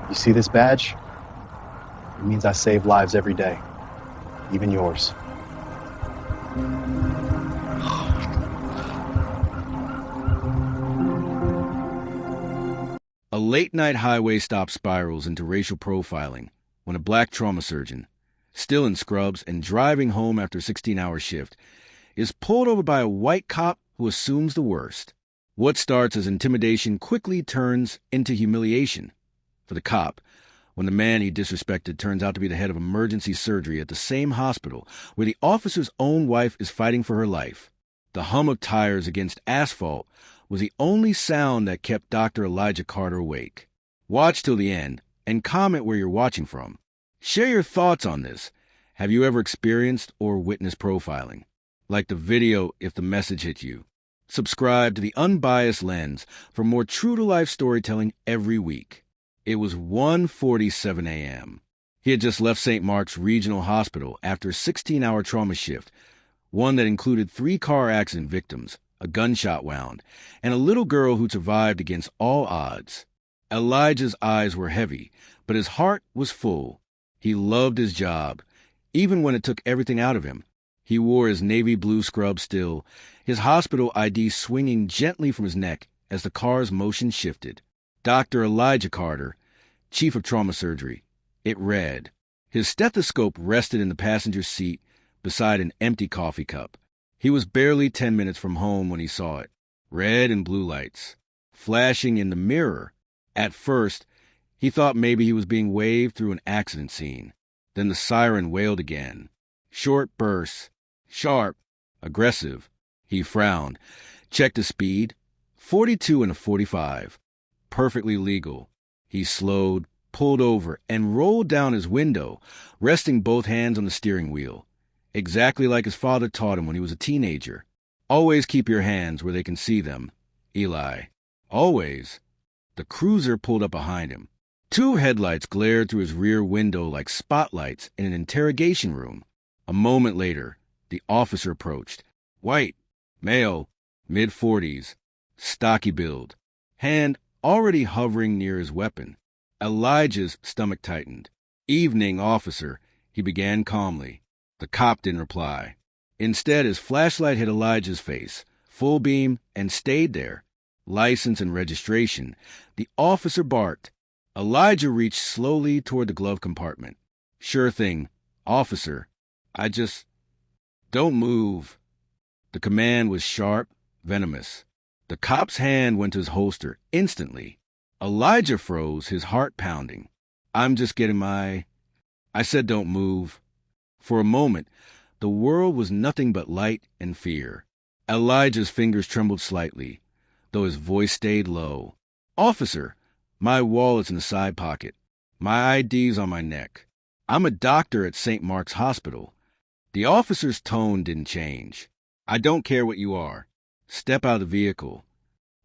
You see this badge? It means I save lives every day, even yours. A late-night highway stop spirals into racial profiling when a black trauma surgeon, still in scrubs and driving home after a 16-hour shift, is pulled over by a white cop who assumes the worst. What starts as intimidation quickly turns into humiliation for the cop when the man he disrespected turns out to be the head of emergency surgery at the same hospital where the officer's own wife is fighting for her life. The hum of tires against asphalt was the only sound that kept Dr. Elijah Carter awake. Watch till the end and comment where you're watching from. Share your thoughts on this. Have you ever experienced or witnessed profiling? Like the video if the message hit you. Subscribe to The Unbiased Lens for more true-to-life storytelling every week. It was 1:47 a.m. He had just left St. Mark's Regional Hospital after a 16-hour trauma shift, one that included 3 car accident victims, a gunshot wound, and a little girl who survived against all odds. Elijah's eyes were heavy, but his heart was full. He loved his job, even when it took everything out of him. He wore his navy blue scrub still, his hospital ID swinging gently from his neck as the car's motion shifted. Dr. Elijah Carter, Chief of Trauma Surgery. It read. His stethoscope rested in the passenger seat beside an empty coffee cup. He was barely 10 minutes from home when he saw it. Red and blue lights, flashing in the mirror. At first, he thought maybe he was being waved through an accident scene. Then the siren wailed again. Short bursts. Sharp. Aggressive. He frowned. Checked the speed. 42 and a 45. Perfectly legal. He slowed, pulled over, and rolled down his window, resting both hands on the steering wheel. Exactly like his father taught him when he was a teenager. Always keep your hands where they can see them, Eli. Always. The cruiser pulled up behind him. 2 headlights glared through his rear window like spotlights in an interrogation room. A moment later, the officer approached. White, male, mid-40s, stocky build, hand already hovering near his weapon. Elijah's stomach tightened. Evening, officer, he began calmly. The cop didn't reply. Instead, his flashlight hit Elijah's face, full beam, and stayed there. License and registration. The officer barked. Elijah reached slowly toward the glove compartment. Sure thing, officer. Don't move. The command was sharp, venomous. The cop's hand went to his holster instantly. Elijah froze, his heart pounding. I'm just getting I said don't move. For a moment, the world was nothing but light and fear. Elijah's fingers trembled slightly, though his voice stayed low. Officer, my wallet's in the side pocket. My ID's on my neck. I'm a doctor at St. Mark's Hospital. The officer's tone didn't change. I don't care what you are. Step out of the vehicle.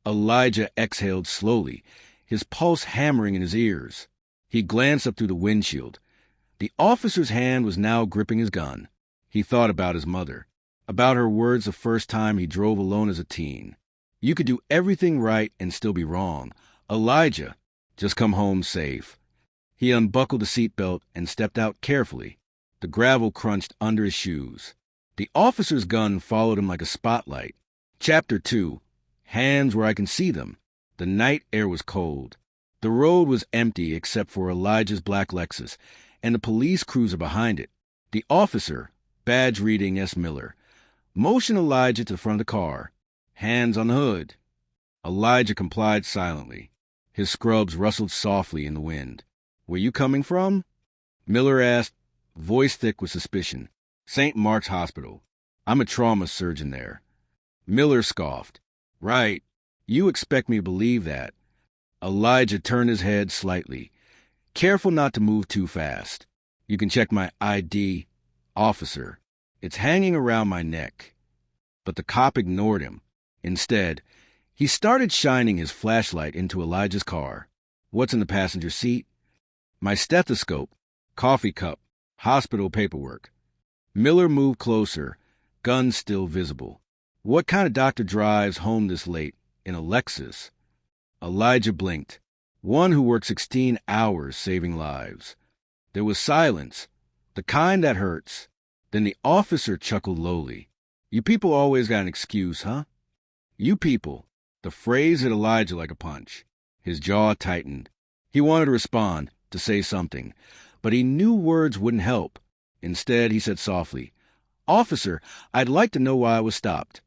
Elijah exhaled slowly, his pulse hammering in his ears. He glanced up through the windshield. The officer's hand was now gripping his gun. He thought about his mother, about her words the first time he drove alone as a teen. You could do everything right and still be wrong. Elijah, just come home safe. He unbuckled the seatbelt and stepped out carefully. The gravel crunched under his shoes. The officer's gun followed him like a spotlight. Chapter 2. Hands where I can see them. The night air was cold. The road was empty except for Elijah's black Lexus and the police cruiser behind it. The officer, badge reading S. Miller, motioned Elijah to the front of the car. Hands on the hood. Elijah complied silently. His scrubs rustled softly in the wind. Where you coming from? Miller asked, voice thick with suspicion. St. Mark's Hospital. I'm a trauma surgeon there. Miller scoffed. Right. You expect me to believe that. Elijah turned his head slightly, careful not to move too fast. You can check my ID, officer. It's hanging around my neck. But the cop ignored him. Instead, he started shining his flashlight into Elijah's car. What's in the passenger seat? My stethoscope, coffee cup, hospital paperwork. Miller moved closer, gun still visible. What kind of doctor drives home this late in a Lexus? Elijah blinked. one who worked 16 hours saving lives. There was silence, the kind that hurts. Then the officer chuckled lowly. You people always got an excuse, huh? You people. The phrase hit Elijah like a punch. His jaw tightened. He wanted to respond, to say something, but he knew words wouldn't help. Instead, he said softly, Officer, I'd like to know why I was stopped.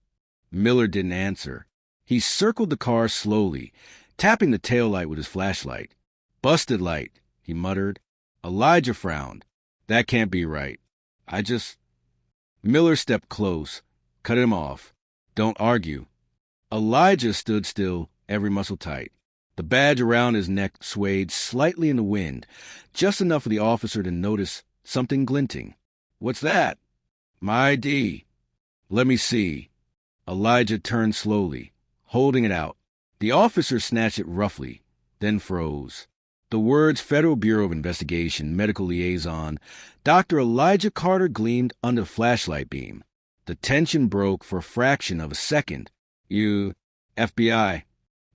Miller didn't answer. He circled the car slowly, tapping the taillight with his flashlight. Busted light, he muttered. Elijah frowned. That can't be right. Miller stepped close, cut him off. Don't argue. Elijah stood still, every muscle tight. The badge around his neck swayed slightly in the wind, just enough for the officer to notice something glinting. What's that? My ID. Let me see. Elijah turned slowly, holding it out. The officer snatched it roughly, then froze. The words Federal Bureau of Investigation, Medical Liaison, Dr. Elijah Carter gleamed under the flashlight beam. The tension broke for a fraction of a second. You, FBI,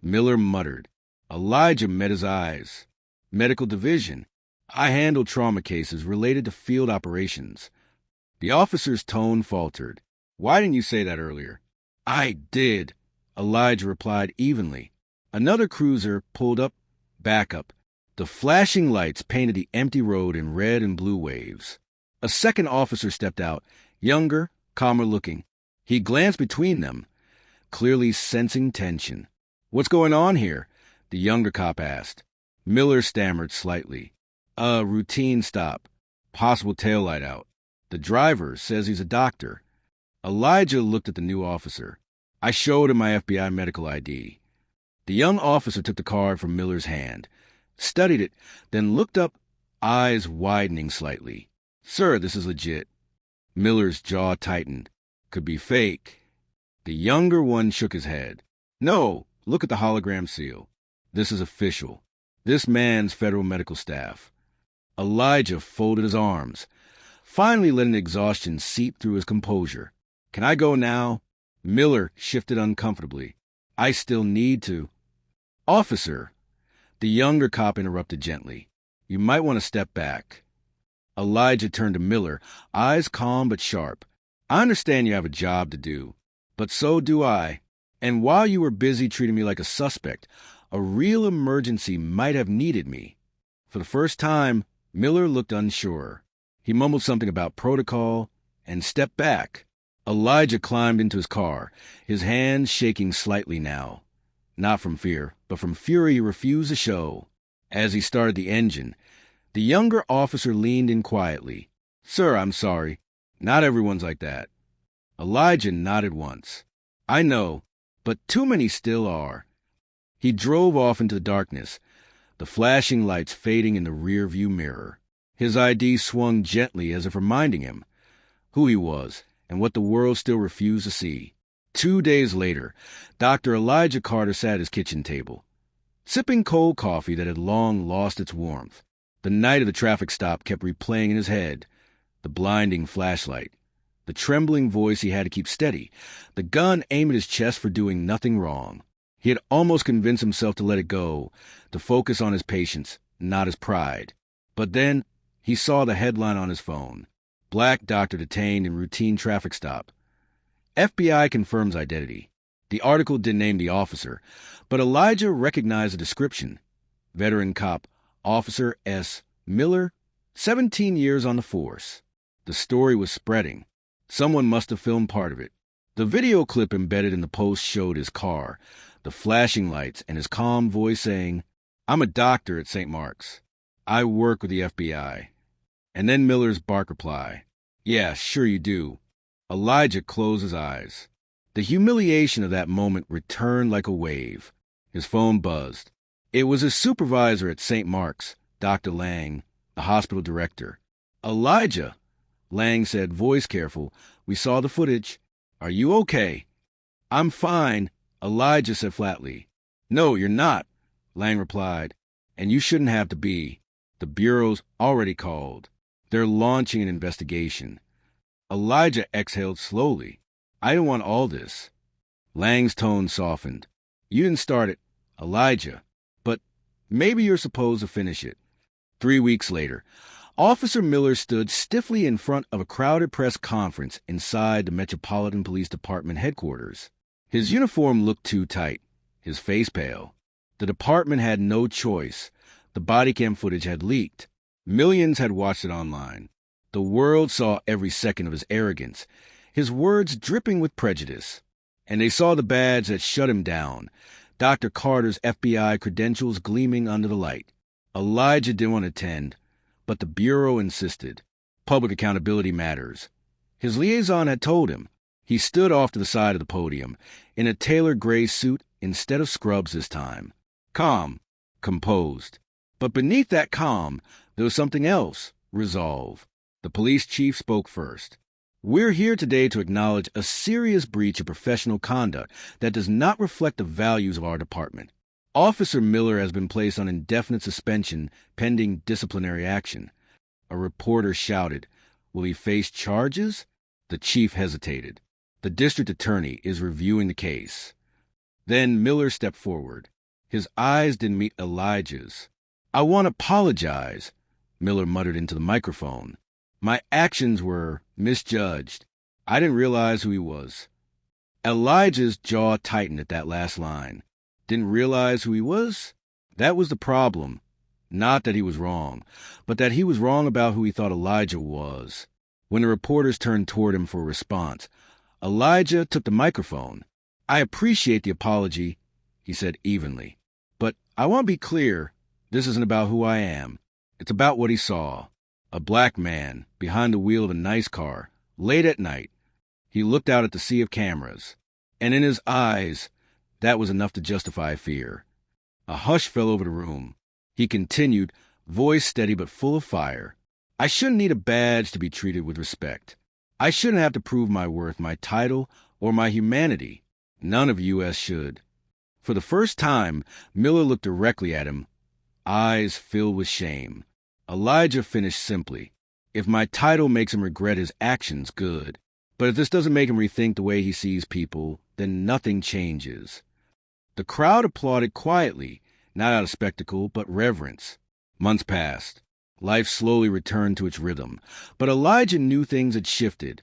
Miller muttered. Elijah met his eyes. Medical Division. I handle trauma cases related to field operations. The officer's tone faltered. Why didn't you say that earlier? I did, Elijah replied evenly. Another cruiser pulled up, back up. The flashing lights painted the empty road in red and blue waves. A second officer stepped out, younger, calmer looking. He glanced between them, clearly sensing tension. What's going on here? The younger cop asked. Miller stammered slightly. A routine stop. Possible taillight out. The driver says he's a doctor. Elijah looked at the new officer. I showed him my FBI medical ID. The young officer took the card from Miller's hand, studied it, then looked up, eyes widening slightly. Sir, this is legit. Miller's jaw tightened. Could be fake. The younger one shook his head. No, look at the hologram seal. This is official. This man's federal medical staff. Elijah folded his arms, finally letting exhaustion seep through his composure. Can I go now? Miller shifted uncomfortably. I still need to. Officer, the younger cop interrupted gently. You might want to step back. Elijah turned to Miller, eyes calm but sharp. I understand you have a job to do, but so do I. And while you were busy treating me like a suspect, a real emergency might have needed me. For the first time, Miller looked unsure. He mumbled something about protocol and stepped back. Elijah climbed into his car, his hands shaking slightly now. Not from fear, but from fury he refused to show. As he started the engine, the younger officer leaned in quietly. Sir, I'm sorry. Not everyone's like that. Elijah nodded once. I know, but too many still are. He drove off into the darkness, the flashing lights fading in the rearview mirror. His ID swung gently as if reminding him who he was and what the world still refused to see. 2 days later, Dr. Elijah Carter sat at his kitchen table, sipping cold coffee that had long lost its warmth. The night of the traffic stop kept replaying in his head. The blinding flashlight, the trembling voice he had to keep steady, the gun aimed at his chest for doing nothing wrong. He had almost convinced himself to let it go, to focus on his patients, not his pride. But then he saw the headline on his phone. Black doctor detained in routine traffic stop. FBI confirms identity. The article didn't name the officer, but Elijah recognized the description. Veteran cop, Officer S. Miller, 17 years on the force. The story was spreading. Someone must have filmed part of it. The video clip embedded in the post showed his car, the flashing lights, and his calm voice saying, I'm a doctor at St. Mark's. I work with the FBI. And then Miller's bark reply. Yeah, sure you do. Elijah closed his eyes. The humiliation of that moment returned like a wave. His phone buzzed. It was his supervisor at St. Mark's, Dr. Lang, the hospital director. Elijah, Lang said, voice careful. We saw the footage. Are you okay? I'm fine, Elijah said flatly. No, you're not, Lang replied. And you shouldn't have to be. The Bureau's already called. They're launching an investigation. Elijah exhaled slowly. I didn't want all this. Lang's tone softened. You didn't start it, Elijah. But Maybe you're supposed to finish it. 3 weeks later, Officer Miller stood stiffly in front of a crowded press conference inside the Metropolitan Police Department headquarters. His uniform looked too tight, his face pale. The department had no choice. The body cam footage had leaked. Millions had watched it online. The world saw every second of his arrogance, his words dripping with prejudice. And they saw the badge that shut him down, Dr. Carter's FBI credentials gleaming under the light. Elijah didn't want to attend, but the Bureau insisted. Public accountability matters. His liaison had told him. He stood off to the side of the podium, in a tailored gray suit instead of scrubs this time. Calm, composed. But beneath that calm, there was something else, resolve. The police chief spoke first. We're here today to acknowledge a serious breach of professional conduct that does not reflect the values of our department. Officer Miller has been placed on indefinite suspension pending disciplinary action. A reporter shouted, "Will he face charges?" The chief hesitated. The district attorney is reviewing the case. Then Miller stepped forward. His eyes didn't meet Elijah's. "I want to apologize," Miller muttered into the microphone. "My actions were misjudged. I didn't realize who he was." Elijah's jaw tightened at that last line. Didn't realize who he was? That was the problem. Not that he was wrong, but that he was wrong about who he thought Elijah was. When the reporters turned toward him for a response, Elijah took the microphone. "I appreciate the apology," he said evenly. "But I want to be clear, this isn't about who I am. It's about what he saw. A black man behind the wheel of a nice car, late at night. He looked out at the sea of cameras, and in his eyes, that was enough to justify fear." A hush fell over the room. He continued, voice steady but full of fire. "I shouldn't need a badge to be treated with respect. I shouldn't have to prove my worth, my title, or my humanity. None of you as should." For the first time, Miller looked directly at him, eyes filled with shame. Elijah finished simply. "If my title makes him regret his actions, good. But if this doesn't make him rethink the way he sees people, then nothing changes." The crowd applauded quietly, not out of spectacle, but reverence. Months passed. Life slowly returned to its rhythm, but Elijah knew things had shifted.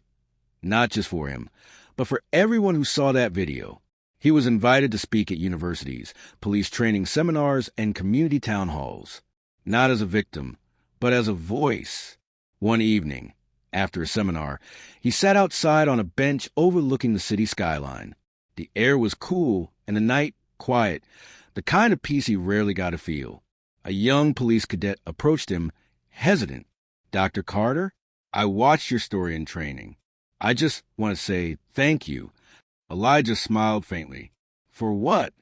Not just for him, but for everyone who saw that video. He was invited to speak at universities, police training seminars, and community town halls. Not as a victim, but as a voice. One evening, after a seminar, he sat outside on a bench overlooking the city skyline. The air was cool, and the night quiet, the kind of peace he rarely got to feel. A young police cadet approached him, hesitant. "Dr. Carter, I watched your story in training. I just want to say thank you." Elijah smiled faintly. "For what?"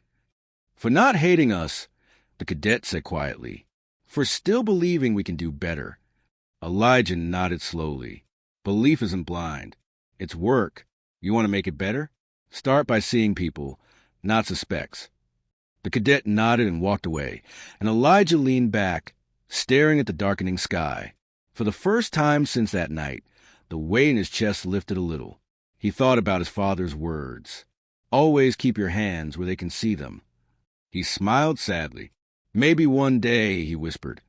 "For not hating us," the cadet said quietly. "For still believing we can do better." Elijah nodded slowly. "Belief isn't blind. It's work. You want to make it better? Start by seeing people, not suspects." The cadet nodded and walked away, and Elijah leaned back, staring at the darkening sky. For the first time since that night, the weight in his chest lifted a little. He thought about his father's words. "Always keep your hands where they can see them." He smiled sadly. "Maybe one day," he whispered.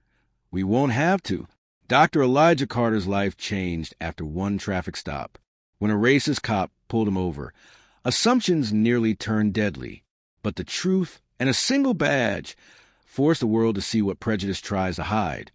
"We won't have to." Dr. Elijah Carter's life changed after one traffic stop. When a racist cop pulled him over, assumptions nearly turned deadly. But the truth and a single badge forced the world to see what prejudice tries to hide.